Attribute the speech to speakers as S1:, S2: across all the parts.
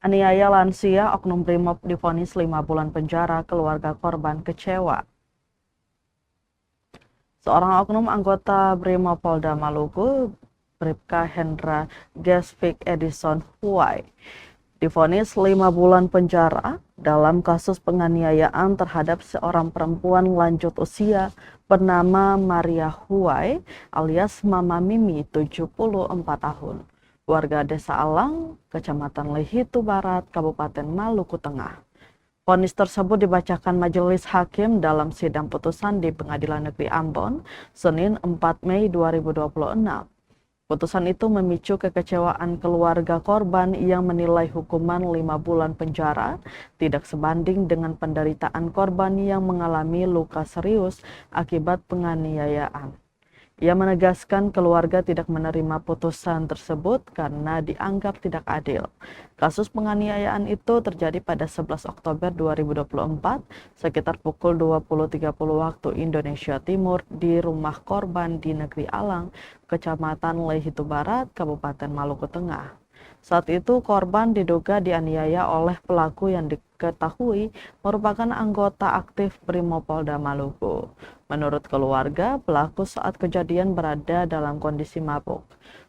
S1: Aniaya lansia, oknum Brimob divonis 5 bulan penjara, keluarga korban kecewa. Seorang oknum anggota Brimob Polda Maluku, Bribka Hendra Gesvik Edison Huai, divonis 5 bulan penjara dalam kasus penganiayaan terhadap seorang perempuan lanjut usia bernama Maria Huai alias Mama Mimi, 74 tahun. Warga Desa Alang, Kecamatan Lehitu Barat, Kabupaten Maluku Tengah. Vonis tersebut dibacakan majelis hakim dalam sidang putusan di Pengadilan Negeri Ambon, Senin 4 Mei 2026. Putusan itu memicu kekecewaan keluarga korban yang menilai hukuman 5 bulan penjara tidak sebanding dengan penderitaan korban yang mengalami luka serius akibat penganiayaan. Ia menegaskan keluarga tidak menerima putusan tersebut karena dianggap tidak adil. Kasus penganiayaan itu terjadi pada 11 Oktober 2024 sekitar pukul 20.30 waktu Indonesia Timur di rumah korban di Negeri Alang, Kecamatan Lehitu Barat, Kabupaten Maluku Tengah. Saat itu korban diduga dianiaya oleh pelaku yang diketahui merupakan anggota aktif Brimopolda Maluku. Menurut keluarga, pelaku saat kejadian berada dalam kondisi mabuk.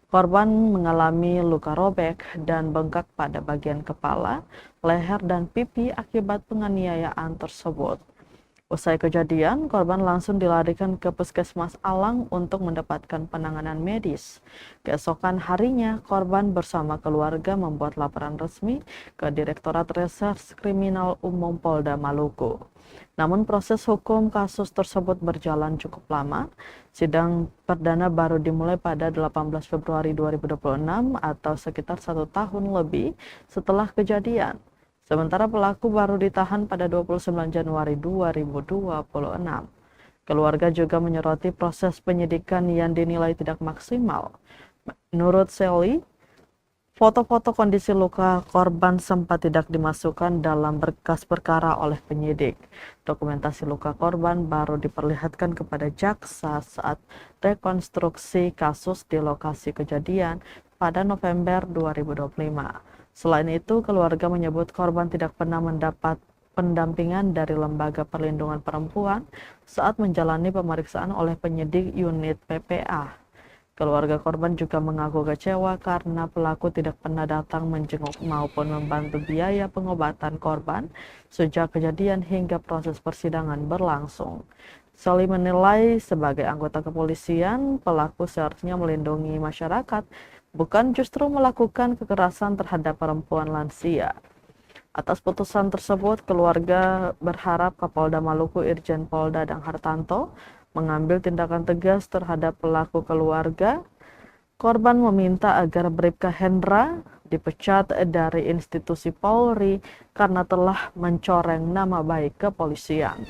S1: Korban mengalami luka robek dan bengkak pada bagian kepala, leher, dan pipi akibat penganiayaan tersebut. Usai kejadian, korban langsung dilarikan ke Puskesmas Alang untuk mendapatkan penanganan medis. Keesokan harinya, korban bersama keluarga membuat laporan resmi ke Direktorat Reserse Kriminal Umum Polda Maluku. Namun proses hukum kasus tersebut berjalan cukup lama. Sidang perdana baru dimulai pada 18 Februari 2026 atau sekitar 1 tahun lebih setelah kejadian. Sementara pelaku baru ditahan pada 29 Januari 2026. Keluarga juga menyoroti proses penyidikan yang dinilai tidak maksimal. Menurut Sally, foto-foto kondisi luka korban sempat tidak dimasukkan dalam berkas perkara oleh penyidik. Dokumentasi luka korban baru diperlihatkan kepada jaksa saat rekonstruksi kasus di lokasi kejadian pada November 2025. Selain itu, keluarga menyebut korban tidak pernah mendapat pendampingan dari Lembaga Perlindungan Perempuan saat menjalani pemeriksaan oleh penyidik unit PPA. Keluarga korban juga mengaku kecewa karena pelaku tidak pernah datang menjenguk maupun membantu biaya pengobatan korban sejak kejadian hingga proses persidangan berlangsung. Sally menilai sebagai anggota kepolisian, pelaku seharusnya melindungi masyarakat, bukan justru melakukan kekerasan terhadap perempuan lansia. Atas putusan tersebut, keluarga berharap Kapolda Maluku Irjen Polda Dang Hartanto mengambil tindakan tegas terhadap pelaku keluarga. Korban meminta agar Bribka Hendra dipecat dari institusi Polri karena telah mencoreng nama baik kepolisian.